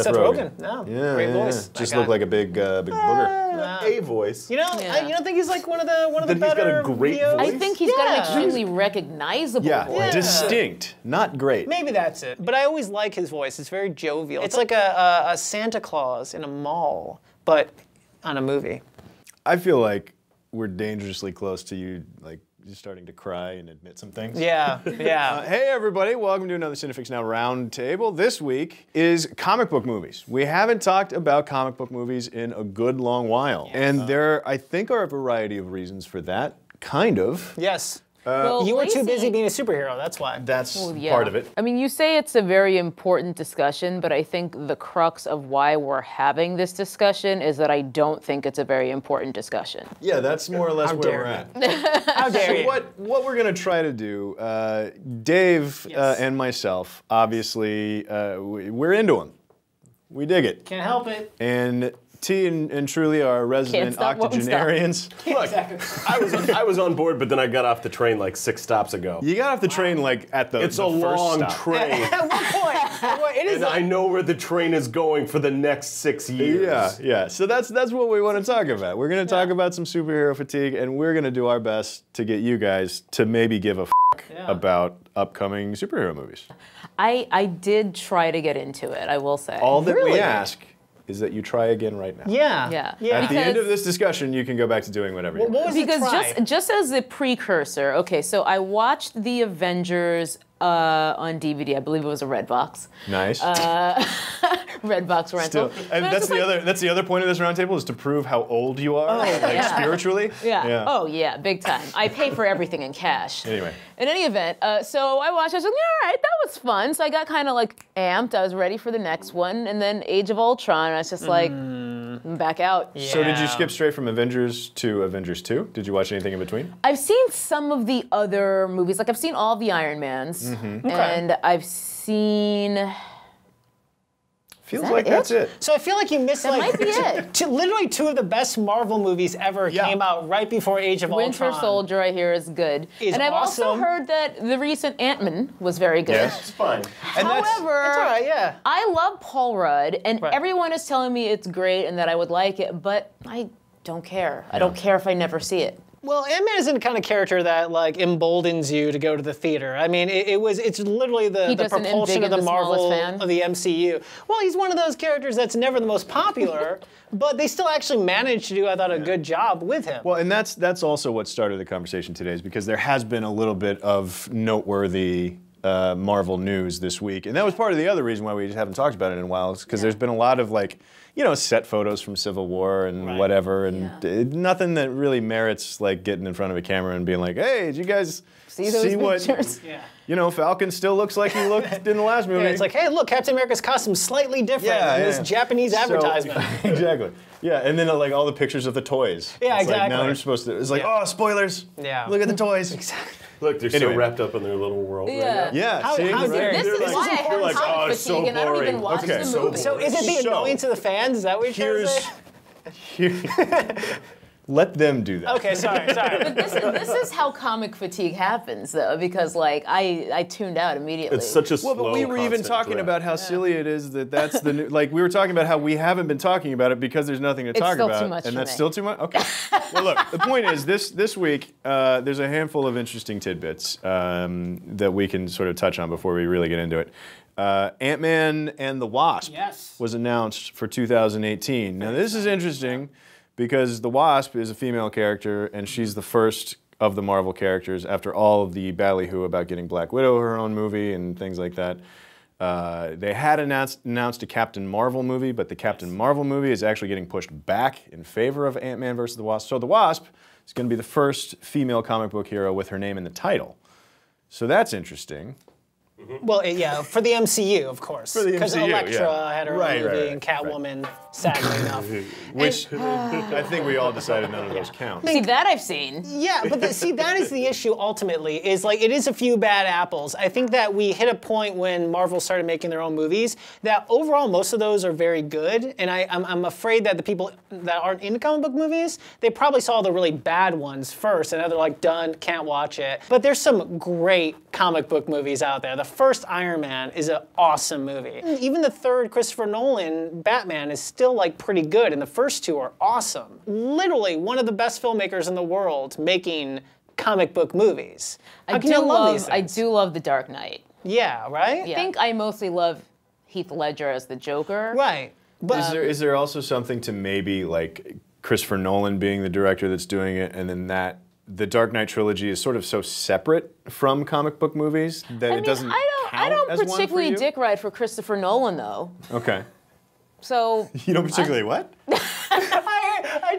Seth Rogen. No, great voice. Just looked like a big booger. A voice. You know, you don't think he's like one of the better? He's got a great voice. I think he's got an extremely recognizable voice. Distinct, not great. Maybe that's it. But I always like his voice. It's very jovial. It's like a Santa Claus in a mall, but on a movie. I feel like we're dangerously close to you, like, just starting to cry and admit some things. Yeah, yeah. Hey everybody, welcome to another CineFix Now Roundtable. This week is comic book movies. We haven't talked about comic book movies in a good long while. Yes. And there, I think, are a variety of reasons for that, kind of. Yes. Well, you were too busy being a superhero, that's why. That's part of it. I mean, you say it's a very important discussion, but I think the crux of why we're having this discussion is that I don't think it's a very important discussion. Yeah, that's more or less where we're at. How dare you? What we're going to try to do, Dave and myself, obviously, we're into them. We dig it. Can't help it. And T and Truly are resident octogenarians. Look, I was on board, but then I got off the train like 6 stops ago. You got off the train like at the It's a first long stop. train. At what point? It is. And I know where the train is going for the next 6 years. Yeah. So that's what we want to talk about. We're going to talk about some superhero fatigue, and we're going to do our best to get you guys to maybe give a about upcoming superhero movies. I did try to get into it, I will say. All that we ask is that you try again right now. Yeah. At the end of this discussion, you can go back to doing whatever you want. What was because just as a precursor, okay, so I watched The Avengers on DVD. I believe it was a Redbox. Nice. Redbox rental. And that's the other point of this roundtable is to prove how old you are, spiritually. Yeah. Oh yeah, big time. I pay for everything in cash. Anyway. In any event, so I watched. I was like, all right, that was fun. So I got kind of like amped. I was ready for the next one, and then Age of Ultron. I was just like, back out. Yeah. So did you skip straight from Avengers to Avengers 2? Did you watch anything in between? I've seen some of the other movies. Like I've seen all the Iron Mans, and I've seen. Feels like that's it. So I feel like you missed That might be it. Literally 2 of the best Marvel movies ever came out right before Age of Ultron. Winter Soldier, I hear, is good. And I've also heard that the recent Ant-Man was very good. Yes, It's fine. However, it's all right, yeah. I love Paul Rudd, and everyone is telling me it's great and that I would like it, but I don't care. I don't care if I never see it. Well, Ant-Man isn't the kind of character that like emboldens you to go to the theater. I mean, it's literally the propulsion of the Marvel of the MCU. Well, he's one of those characters that's never the most popular, but they still actually managed to do, I thought, a good job with him. Well, and that's also what started the conversation today, is because there has been a little bit of noteworthy Marvel news this week, and that was part of the other reason why we just haven't talked about it in a while, is because there's been a lot of like, set photos from Civil War and whatever, and nothing that really merits like getting in front of a camera and being like, hey, did you guys see what, Falcon still looks like he looked in the last movie? Yeah, it's like, hey, look, Captain America's costume's slightly different in this Japanese advertisement. Exactly. Yeah, and then like all the pictures of the toys. Yeah, it's exactly. Like, now you're supposed to, it's like, oh, spoilers. Yeah. Look at the toys. Exactly. Look, they're so wrapped up in their little world right now. Yeah, How see? This is why I have like, comic it's so fatigue and I don't even boring. watch the movie. So is it the annoyance of the fans? Is that what you're trying to say? Let them do that. Okay, sorry. But this is how comic fatigue happens, though, because like I tuned out immediately. It's such a slow, Well, but we were even talking drip. about how silly it is that that's the new, like we were talking about how we haven't been talking about it because there's nothing to talk still about, too much and for that's me. still too much. Okay. Well, look, the point is this week there's a handful of interesting tidbits that we can sort of touch on before we really get into it. Ant-Man and the Wasp was announced for 2018. Now this is interesting because the Wasp is a female character and she's the first of the Marvel characters after all of the ballyhoo about getting Black Widow her own movie and things like that. They had announced a Captain Marvel movie, but the Captain Marvel movie is actually getting pushed back in favor of Ant-Man versus the Wasp. So the Wasp is going to be the first female comic book hero with her name in the title. So that's interesting. Well, yeah, for the MCU, of course. For the MCU, because Elektra had her own movie, and right. Catwoman, sadly enough. Which I think we all decided none of those count. See, that I've seen. Yeah, but see, that is the issue ultimately, is like, it is a few bad apples. I think that we hit a point when Marvel started making their own movies that overall most of those are very good, and I'm afraid that the people that aren't into comic book movies, they probably saw the really bad ones first, and now they're like, done, can't watch it. But there's some great comic book movies out there. The first Iron Man is an awesome movie. Even the third Christopher Nolan Batman is still like pretty good, and the first two are awesome. Literally one of the best filmmakers in the world making comic book movies. How can you love these I things? do love The Dark Knight. Yeah, right? I think I mostly love Heath Ledger as the Joker. Right. But Is there also something to maybe like Christopher Nolan being the director that's doing it, and then that the Dark Knight trilogy is sort of so separate from comic book movies that it doesn't I count don't as one for particularly you? dick ride for Christopher Nolan though. Okay. So You don't particularly what?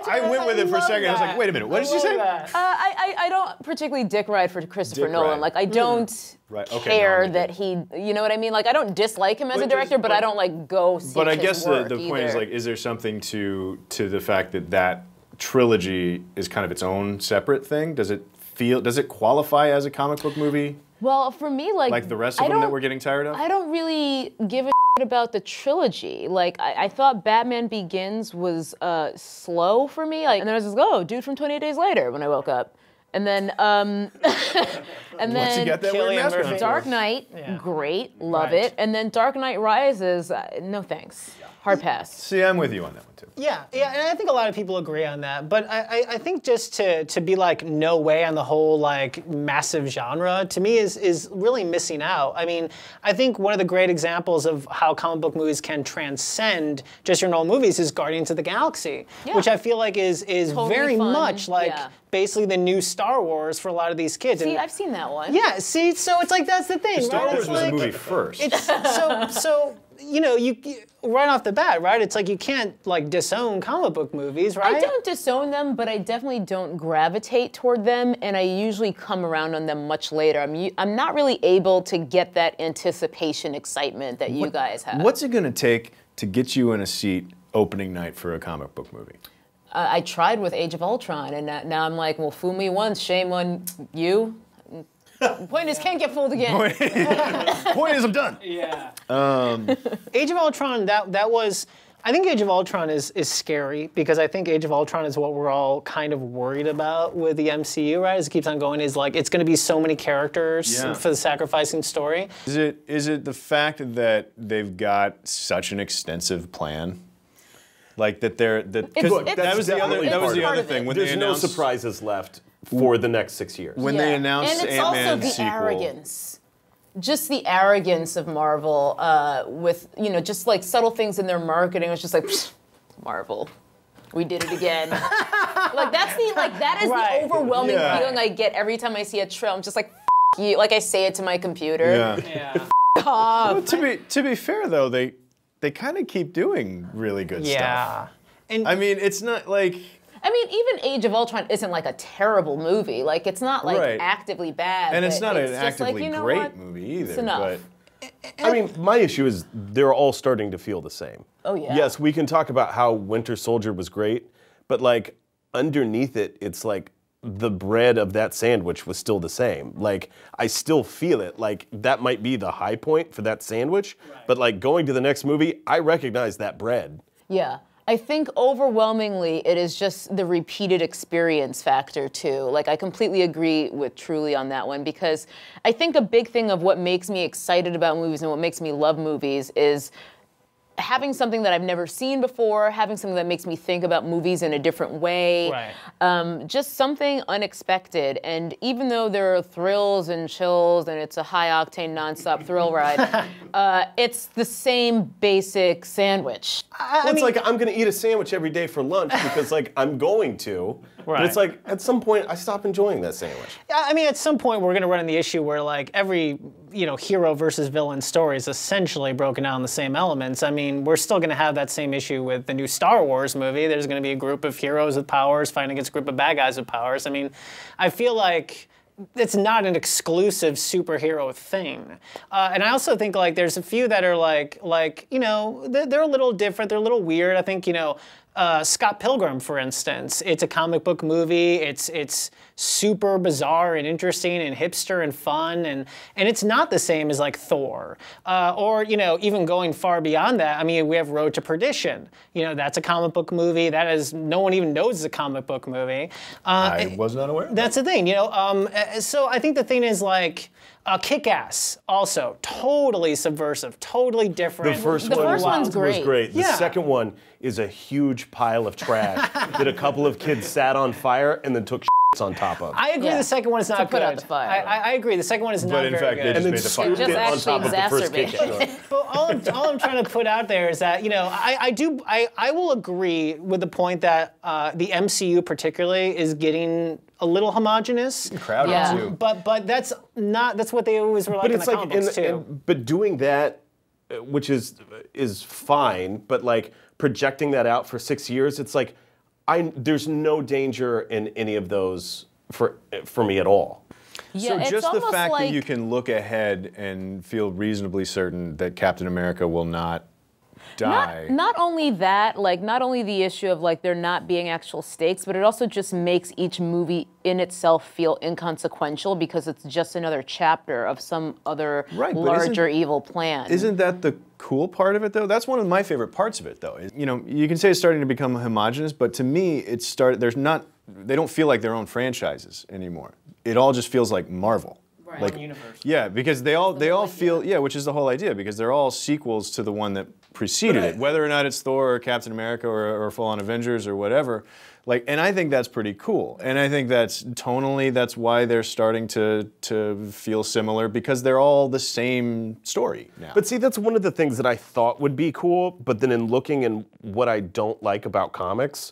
I went with it for a second. I was like, wait a minute, what did you say? I don't particularly dick ride for Christopher Dick Nolan. ride. Like I don't Right, okay, care no, I'm that he, you know what I mean? Like I don't dislike him as a But director, just- but I don't like go see But I his guess work the point is either. like, is there something to the fact that that trilogy is kind of its own separate thing? Does it qualify as a comic book movie Well, for me, like the rest of them that we're getting tired of? I don't really give a shit about the trilogy. Like, I thought Batman Begins was slow for me. Like, and then I was just, oh, dude from 28 Days Later when I woke up. And then, and Once you then got that Cillian weird mask Murphy. on. Dark Knight, great, love it. And then Dark Knight Rises, no thanks. Hard pass. See, I'm with you on that one too. yeah, and I think a lot of people agree on that. But I think just to be like no way on the whole like massive genre to me is really missing out. I mean, I think one of the great examples of how comic book movies can transcend just your normal movies is Guardians of the Galaxy, which I feel like is Totally very fun. much like Yeah. basically the new Star Wars for a lot of these kids. See, And- I've seen that one. yeah, see, so it's like that's the thing, Star right? Wars It's was like, a movie first. It's so you know, you right off the bat, right? It's like you can't like disown comic book movies, right? I don't disown them, but I definitely don't gravitate toward them, and I usually come around on them much later. I'm not really able to get that anticipation excitement that you guys have. What's it going to take to get you in a seat opening night for a comic book movie? I tried with Age of Ultron, and now I'm like, well, fool me once, shame on you. Point is, can't get fooled again. Point is, I'm done. Yeah. Age of Ultron, that was. I think Age of Ultron is scary because I think Age of Ultron is what we're all kind of worried about with the MCU, right? As it keeps on going, is like it's going to be so many characters for the sacrificing story. Is it the fact that they've got such an extensive plan? Like that that was the other thing when There's they no announced surprises left for the next 6 years. when they announced and it's Ant-Man also the sequel. arrogance. Just the arrogance of Marvel with, just like subtle things in their marketing. It's just like, "Pfft, Marvel, we did it again. that is Right. the overwhelming Yeah. feeling I get every time I see a trail. I'm just like, F you. Like I say it to my computer. Yeah. Yeah. Well, to be fair though, they kind of keep doing really good stuff. Yeah. And I mean, it's not like I mean, even Age of Ultron isn't like a terrible movie. Like it's not like Right. actively bad. and it's but not an just like, actively you know great what? movie either. It's enough. But I mean, my issue is they're all starting to feel the same. Oh, yeah. Yes, we can talk about how Winter Soldier was great, but like underneath it, it's like the bread of that sandwich was still the same. Like I still feel it. Like that might be the high point for that sandwich, but like going to the next movie, I recognize that bread. Yeah. I think overwhelmingly it is just the repeated experience factor too. Like I completely agree with Truly on that one because I think a big thing of what makes me excited about movies and what makes me love movies is having something that I've never seen before, having something that makes me think about movies in a different way, just something unexpected. And even though there are thrills and chills and it's a high-octane, nonstop thrill ride, it's the same basic sandwich. Well, it's like I'm going to eat a sandwich every day for lunch because like I'm going to, but it's like at some point I stop enjoying that sandwich. I mean, at some point we're going to run into the issue where like every hero versus villain story is essentially broken down in the same elements. I mean, we're still going to have that same issue with the new Star Wars movie. There's going to be a group of heroes with powers fighting against a group of bad guys with powers. I mean, I feel like it's not an exclusive superhero thing. And I also think like there's a few that are like they're a little different. They're a little weird. I think Scott Pilgrim, for instance, it's a comic book movie. It's super bizarre and interesting and hipster and fun, and it's not the same as like Thor, or even going far beyond that. I mean, we have Road to Perdition. That's a comic book movie. That is no one even knows is a comic book movie. I was not aware of that. That's the thing, So I think the thing is like. Kick-Ass, also totally subversive, totally different. The first one's great. was great. The Yeah. second one is a huge pile of trash that a couple of kids sat on fire and then took shits on top of. I agree. Yeah. The second one is not To good. put out the fire. I agree. The second one is not But in very fact, good. they and then made the fire. scooped Just it on actually top of the first exacerbated. Kick-Ass. But all I'm trying to put out there is that, you know, I will agree with the point that the MCU particularly is getting a little homogenous. Crowded Yeah. too. But that's what they always were like But in it's the like, comic books too. but doing that, which is fine, but like projecting that out for 6 years, it's like, there's no danger in any of those for me at all. Yeah, So it's just the almost fact like, that you can look ahead and feel reasonably certain that Captain America will not die. Not only that, like not only the issue of like there not being actual stakes, but it also just makes each movie in itself feel inconsequential because it's just another chapter of some other Right, but larger evil plan. Isn't that the cool part of it, though? That's one of my favorite parts of it, though. You know, you can say it's starting to become homogenous, but to me, they don't feel like their own franchises anymore. It all just feels like Marvel. Right. Like, One universe. Yeah, because they all feel, which is the whole idea, because they're all sequels to the one that preceded it, whether or not it's Thor or Captain America or full-on Avengers or whatever. Like, and I think that's pretty cool. And I think that's tonally, that's why they're starting to feel similar, because they're all the same story now. But see, that's one of the things that I thought would be cool, but then in looking and what I don't like about comics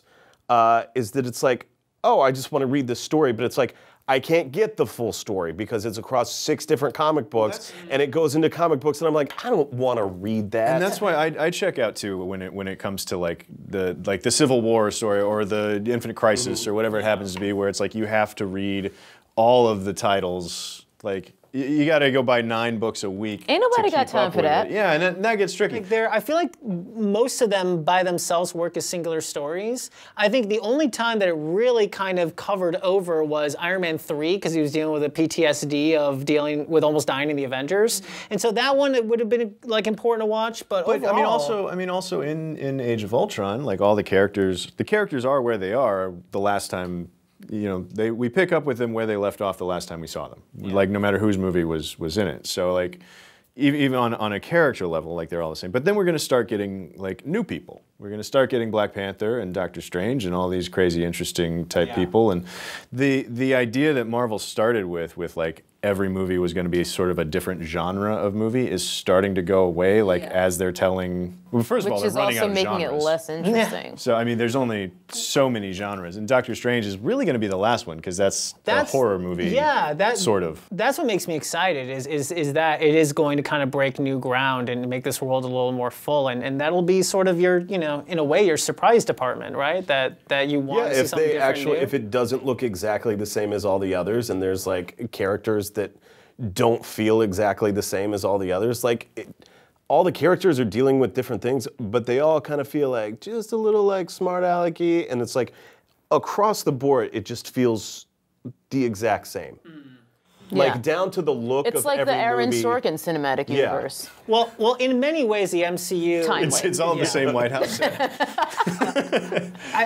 is that it's like, oh, I just want to read this story, but it's like, I can't get the full story because it's across 6 different comic books, and it goes into comic books, and I'm like, I don't want to read that. And that's why I check out too when it comes to like the Civil War story or the Infinite Crisis or whatever it happens to be, where it's like you have to read all of the titles. Like you got to go buy 9 books a week. Ain't nobody to got keep time up for with that. it. Yeah, and that gets tricky. Like I feel like most of them by themselves work as singular stories. I think the only time that it really kind of covered over was Iron Man 3, because he was dealing with a PTSD of dealing with almost dying in the Avengers. And so that one, it would have been like important to watch, but overall, I mean also in Age of Ultron, like all the characters are where they are the last time. You know, we pick up with them where they left off the last time we saw them. Like no matter whose movie was in it. So like even on a character level, like they're all the same. But then we're going to start getting like new people. We're going to start getting Black Panther and Doctor Strange and all these crazy interesting type people. And the idea that Marvel started with like every movie was going to be sort of a different genre of movie is starting to go away. Like as they're telling, well, first of all, they're running out of Which is also making genres. it less interesting. So I mean, there's only so many genres, and Doctor Strange is really going to be the last one because that's a horror movie. Yeah, sort of. That's what makes me excited is that it is going to kind of break new ground and make this world a little more full, and that'll be sort of your, you know, in a way, your surprise department, right? That you want to see something different. If it doesn't look exactly the same as all the others, and there's like characters that don't feel exactly the same as all the others, like all the characters are dealing with different things, but they all kind of feel like just a little like smart alecky, and it's like across the board, it just feels the exact same. Like down to the look of It's like every the Aaron movie. Sorkin cinematic universe. Well, in many ways, the MCU. It's all the same White House set.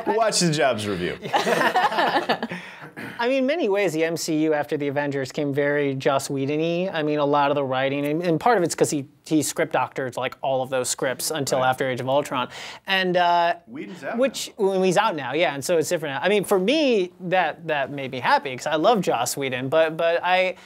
Watch the Jobs review. I mean, in many ways, the MCU after the Avengers came very Joss Whedon-y. I mean, a lot of the writing, and part of it's because he script doctored like all of those scripts until after Age of Ultron, and Whedon's out when he's out now, yeah, and so it's different now. I mean, for me, that made me happy because I love Joss Whedon, but I.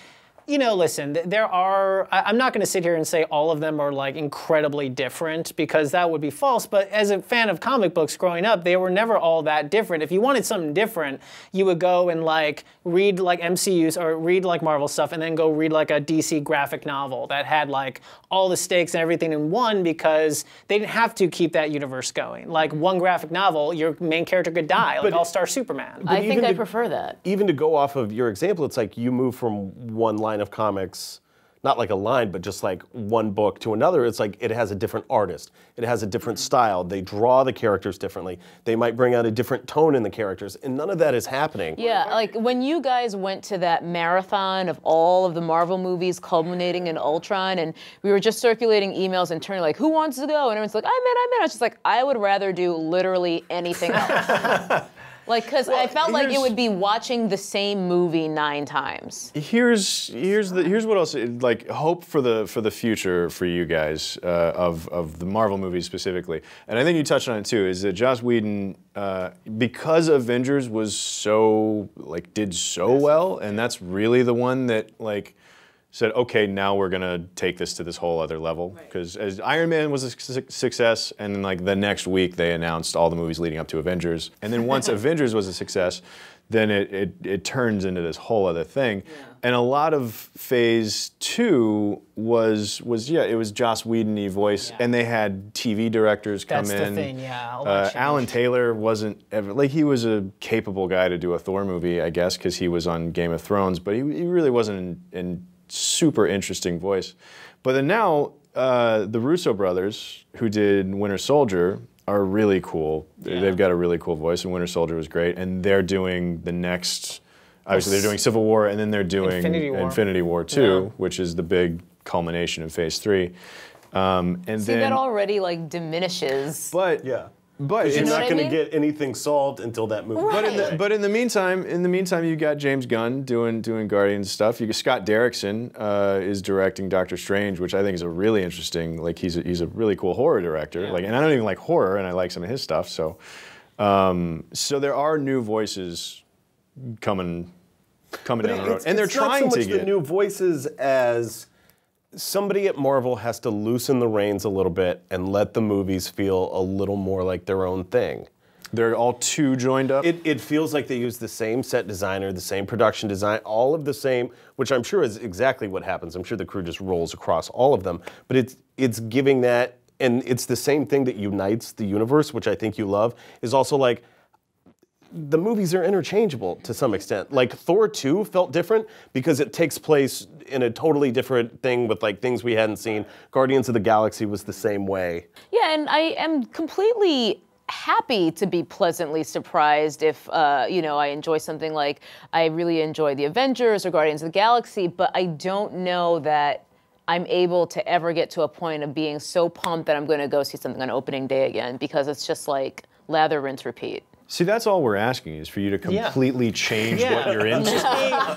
You know, listen, I'm not going to sit here and say all of them are like incredibly different because that would be false, but as a fan of comic books growing up, they were never all that different. If you wanted something different, you would go and like read like MCU's or read like Marvel stuff and then go read like a DC graphic novel that had like all the stakes and everything in one because they didn't have to keep that universe going. Like one graphic novel, your main character could die, like All-Star Superman. I think I prefer that. Even to go off of your example, it's like you move from one line of comics, not like a line, but just like one book to another. It's like it has a different artist. It has a different style. They draw the characters differently. They might bring out a different tone in the characters, and none of that is happening. Yeah, like when you guys went to that marathon of all of the Marvel movies culminating in Ultron, and we were just circulating emails internally like, who wants to go? And everyone's like, I'm in. I was just like, I would rather do literally anything else. Like, because I felt like it would be watching the same movie 9 times. Here's what else, like, hope for the future for you guys of the Marvel movies specifically, and I think you touched on it too, is that Joss Whedon, because Avengers was so, like, did so well, and that's really the one that, like, said, okay, now we're gonna take this to this whole other level. Because as Iron Man was a success, and then like the next week they announced all the movies leading up to Avengers, and then once Avengers was a success, then it turns into this whole other thing. Yeah. And a lot of Phase 2 was it was Joss Whedon-y voice, and they had TV directors come in. That's the thing, yeah. Alan Taylor wasn't ever, like, he was a capable guy to do a Thor movie, I guess, because he was on Game of Thrones, but he really wasn't in super interesting voice. But then now, the Russo brothers, who did Winter Soldier, are really cool. Yeah. They've got a really cool voice, and Winter Soldier was great. And they're doing the next, obviously they're doing Civil War, and then they're doing Infinity War 2, which is the big culmination of Phase 3. And See, that already, like, diminishes. But But you're not going to get anything solved until that movie. Right. But in the meantime, you got James Gunn doing Guardians stuff. You got Scott Derrickson is directing Doctor Strange, which I think is a really interesting. Like, he's a really cool horror director. Yeah. Like, and I don't even like horror, and I like some of his stuff. So, so there are new voices coming down the road, and they're trying to get not so much the new voices as somebody at Marvel has to loosen the reins a little bit and let the movies feel a little more like their own thing. They're all too joined up? It feels like they use the same set designer, the same production design, all of the same, which I'm sure is exactly what happens. I'm sure the crew just rolls across all of them. But it's giving that, and it's the same thing that unites the universe, which I think you love, is also like, the movies are interchangeable to some extent. Like, Thor 2 felt different because it takes place in a totally different thing with, like, things we hadn't seen. Guardians of the Galaxy was the same way. Yeah, and I am completely happy to be pleasantly surprised if, I enjoy something like, I really enjoy the Avengers or Guardians of the Galaxy, but I don't know that I'm able to ever get to a point of being so pumped that I'm going to go see something on opening day again, because it's just like lather, rinse, repeat. See, that's all we're asking, is for you to completely change what you're into.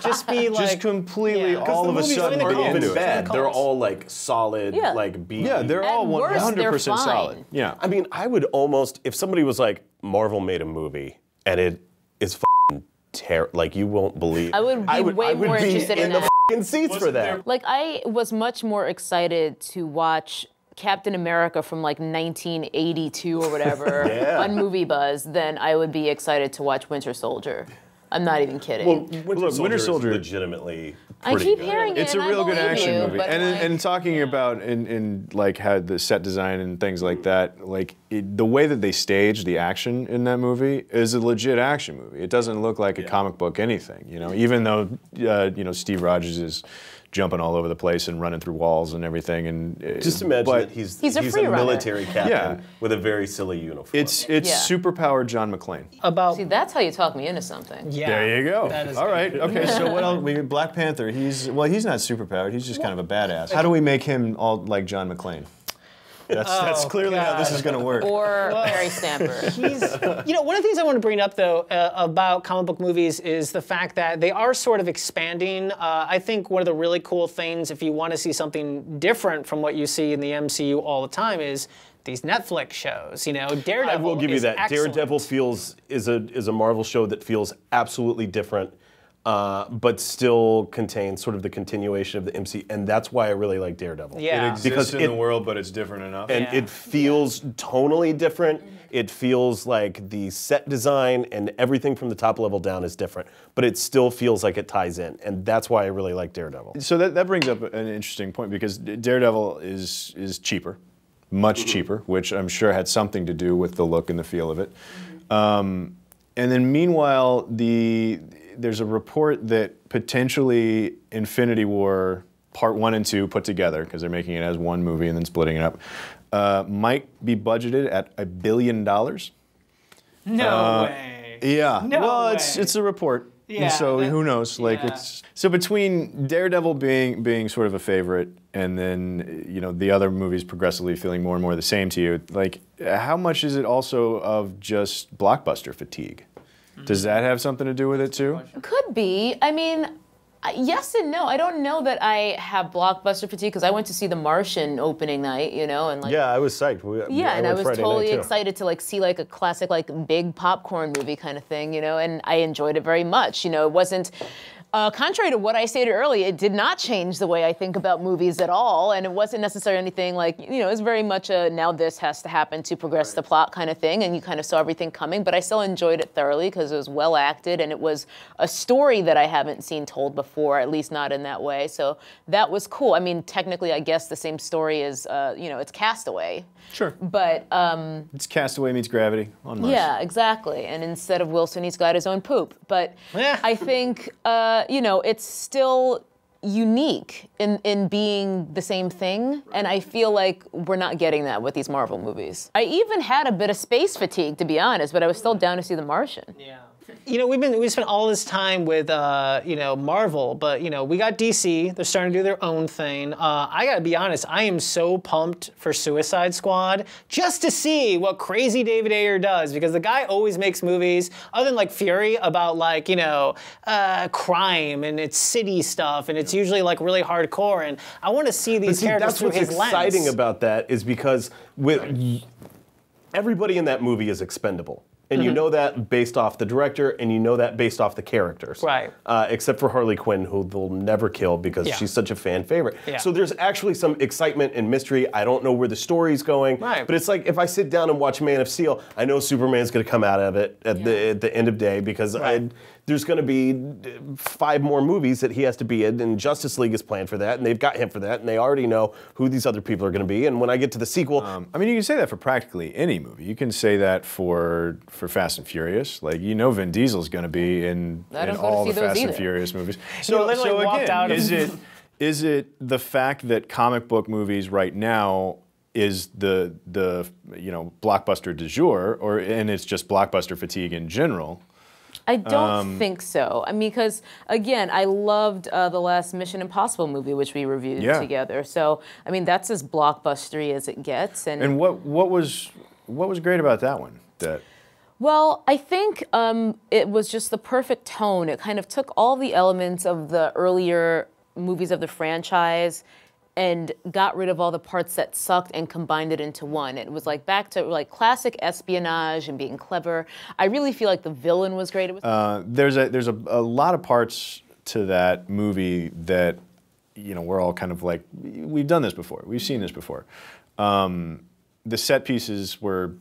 Just be like... Just completely all of a sudden aren't be even into bad. They're all like solid, like beat. Yeah, they're all 100% solid. Yeah. I mean, I would almost, if somebody was like, Marvel made a movie and it is f***ing terrible, like, you won't believe. I would be way more interested in that. the f***ing seats for that. Like, I was much more excited to watch Captain America from like 1982 or whatever on Movie Buzz than I would be excited to watch Winter Soldier. I'm not even kidding. Well, Winter Soldier is legitimately pretty I keep good. hearing it. It's a real good action movie. And like, talking about in like how the set design and things like that, like the way that they stage the action in that movie is a legit action movie. It doesn't look like a comic book anything, even though Steve Rogers is jumping all over the place and running through walls and everything, and just imagine that he's a military captain with a very silly uniform. It's superpowered John McClane. See, that's how you talk me into something. Yeah, there you go. All right, okay. So what else? We got Black Panther. He's not superpowered. He's just kind of a badass. How do we make him all like John McClane? That's clearly how this is going to work. Or Barry Stamper. One of the things I want to bring up, though, about comic book movies is the fact that they are sort of expanding. I think one of the really cool things, if you want to see something different from what you see in the MCU all the time, is these Netflix shows. Daredevil. I will give you that. Excellent. Daredevil is a Marvel show that feels absolutely different. But still contains sort of the continuation of the MC, and that's why I really like Daredevil. Yeah. It exists in the world, but it's different enough. And it feels tonally different. It feels like the set design and everything from the top level down is different, but it still feels like it ties in, and that's why I really like Daredevil. So that brings up an interesting point, because Daredevil is cheaper, much cheaper, which I'm sure had something to do with the look and the feel of it. And then meanwhile, there's a report that potentially Infinity War Part 1 and 2 put together, because they're making it as one movie and then splitting it up, might be budgeted at $1 billion. No way. Yeah. No way. It's a report. Yeah, so who knows? Like so between Daredevil being sort of a favorite, and then the other movies progressively feeling more and more the same to you, like how much is it also of just blockbuster fatigue? Does that have something to do with it too? Could be. I mean, yes and no. I don't know that I have blockbuster fatigue because I went to see The Martian opening night, you know, and like. Yeah, I was psyched. I was Friday totally night, too. excited to like see like a classic like big popcorn movie kind of thing, you know, and I enjoyed it very much. You know, it wasn't. Contrary to what I stated earlier, it did not change the way I think about movies at all, and it wasn't necessarily anything like, you know, it's very much a now this has to happen to progress the plot kind of thing, and you kind of saw everything coming, but I still enjoyed it thoroughly because it was well acted, and it was a story that I haven't seen told before, at least not in that way, so that was cool. I mean, technically, I guess the same story is, you know, it's Castaway. Sure. But It's Castaway meets Gravity on Mars. yeah, exactly. And instead of Wilson, he's got his own poop. But I think, you know, it's still unique in being the same thing. And I feel like we're not getting that with these Marvel movies. I even had a bit of space fatigue, to be honest, but I was still down to see The Martian. Yeah. You know, we spent all this time with, you know, Marvel, but, you know, we got DC. They're starting to do their own thing. I gotta be honest, I am so pumped for Suicide Squad just to see what crazy David Ayer does, because the guy always makes movies, other than like Fury, about like, you know, crime and it's city stuff, and it's usually like really hardcore, and I want to see these characters through his lens. That's what's exciting about that is because everybody in that movie is expendable. And you know that based off the director, and you know that based off the characters. Right. Except for Harley Quinn, who they'll never kill because she's such a fan favorite. Yeah. So there's actually some excitement and mystery. I don't know where the story's going. Right. But it's like if I sit down and watch Man of Steel, I know Superman's going to come out of it at the end of day because there's going to be 5 more movies that he has to be in, and Justice League is planned for that, and they've got him for that, and they already know who these other people are going to be. And when I get to the sequel, I mean, you can say that for practically any movie. You can say that for Fast and Furious. Like, you know, Vin Diesel's going to be in all the Fast and Furious movies. So again, is it the fact that comic book movies right now is the you know, blockbuster du jour, and it's just blockbuster fatigue in general? I don't think so. I mean, because again, I loved the last Mission Impossible movie, which we reviewed together. So, I mean, that's as blockbustery as it gets. And what was great about that one? Well, I think it was just the perfect tone. It kind of took all the elements of the earlier movies of the franchise and got rid of all the parts that sucked and combined it into one. It was like back to like classic espionage and being clever. I really feel like the villain was great. It was there's a lot of parts to that movie that, you know, we're all kind of like, we've done this before, we've seen this before. The set pieces were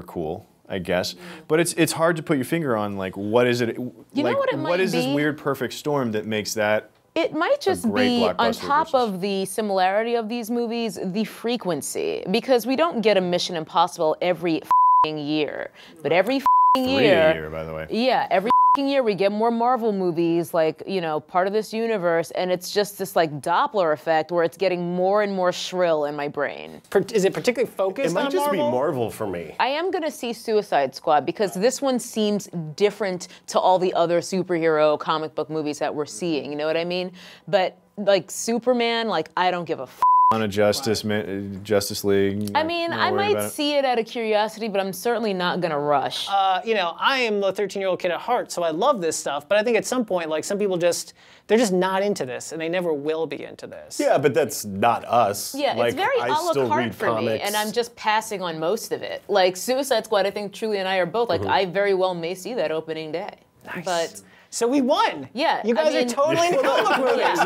cool, I guess, but it's hard to put your finger on like what is it? You know what it might is this be? weird perfect storm that makes that? It might just be, on top of the similarity of these movies, the frequency. Because we don't get a Mission Impossible every year. But every year... 3 a year, by the way. Yeah, every year we get more Marvel movies, like, you know, part of this universe, and it's just this, like, Doppler effect where it's getting more and more shrill in my brain. Is it particularly focused on Marvel? It might just be Marvel for me. I am going to see Suicide Squad because this one seems different to all the other superhero comic book movies that we're seeing, you know what I mean? But, like, Superman, like, I don't give a On a Justice League. I mean, I might see it out of curiosity, but I'm certainly not gonna rush. You know, I am a 13-year-old kid at heart, so I love this stuff. But I think at some point, like, some people they're just not into this, and they never will be into this. Yeah, but that's not us. Yeah, like, it's very a la carte for me, and I'm just passing on most of it. Like Suicide Squad, I think Truly and I are both like, I very well may see that opening day. Nice. But so we won. Yeah, you guys are totally into comic book movies.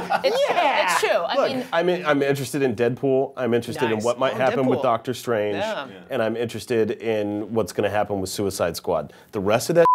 Yeah, it's true. I'm interested in Deadpool. I'm interested in what might happen with Doctor Strange, and I'm interested in what's going to happen with Suicide Squad. The rest of that,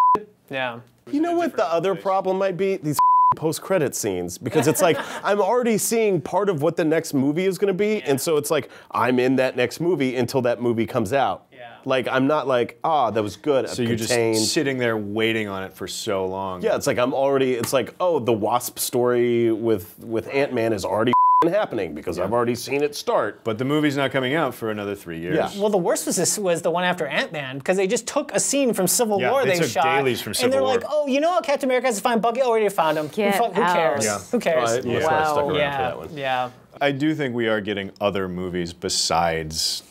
you know what the other problem might be? These post-credit scenes, because it's like I'm already seeing part of what the next movie is going to be, and so it's like I'm in that next movie until that movie comes out. Like, I'm not like, that was good. So you're just sitting there waiting on it for so long. Yeah, it's like it's like, the Wasp story with Ant-Man is already happening because I've already seen it start. But the movie's not coming out for another 3 years. Yeah. Well, the worst was the one after Ant-Man, because they just took a scene from Civil War they took shot, dailies from and they're Civil like, War. oh, you know how Captain America has to find Bucky? Oh, we already found him. Who cares? Yeah. Who cares? That's why I stuck around for that one. Yeah. I do think we are getting other movies besides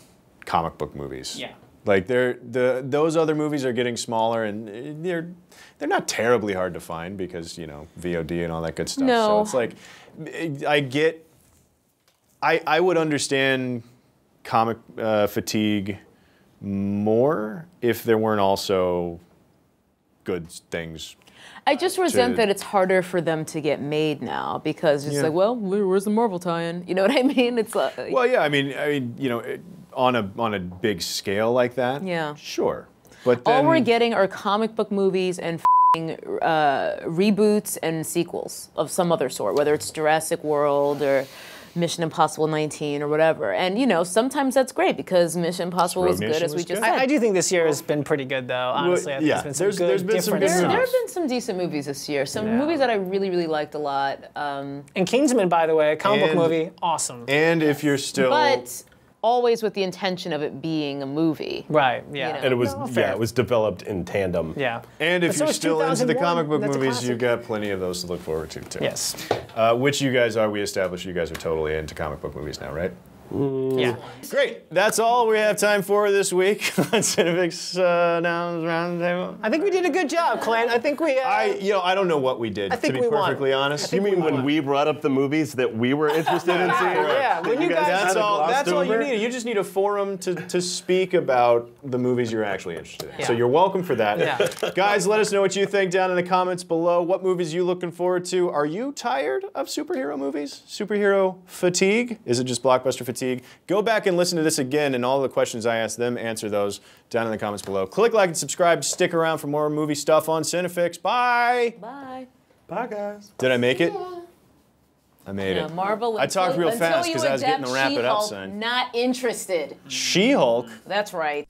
comic book movies. Yeah. Like those other movies are getting smaller, and they're not terribly hard to find because VOD and all that good stuff. No. So it's like I would understand comic fatigue more if there weren't also good things. I just resent that it's harder for them to get made now because it's like, well, where's the Marvel tie-in? You know what I mean? It's like, well, yeah, I mean, on a big scale like that, yeah, sure. But then, all we're getting are comic book movies and reboots and sequels of some other sort, whether it's Jurassic World or Mission Impossible 19 or whatever. And sometimes that's great because Mission Impossible was good, as we just said. I do think this year has been pretty good, though. Honestly, I think there's been some there's been some good stuff. There have been some decent movies this year. Some movies that I really, really liked a lot. And Kingsman, by the way, a comic book movie, awesome. And if you're still, but always with the intention of it being a movie. Right. Yeah. And it was developed in tandem. Yeah. And if so you're is still into the 2001, comic book that's a movies, classic. you've got plenty of those to look forward to too. Yes. Which you guys are. We established you guys are totally into comic book movies now, right? Yeah. Great. That's all we have time for this week on CineFix Roundtable. I think we did a good job, Clint. I think we. I don't know what we did, I think to be we won. perfectly honest. You mean when we brought up the movies that we were interested in seeing? Yeah, when you guys. That's all. glossed That's all you over? need. You just need a forum to speak about the movies you're actually interested in. Yeah. So you're welcome for that. Yeah. Guys, let us know what you think down in the comments below. What movies are you looking forward to? Are you tired of superhero movies? Superhero fatigue? Is it just blockbuster fatigue? Go back and listen to this again, and all the questions I asked them, answer those down in the comments below. Click like and subscribe. Stick around for more movie stuff on CineFix. Bye. Bye. Bye, guys. Did I make it? I made it. Marvel. I talked real fast because I was getting the wrap it up She-Hulk, sign. Not interested. She-Hulk. That's right.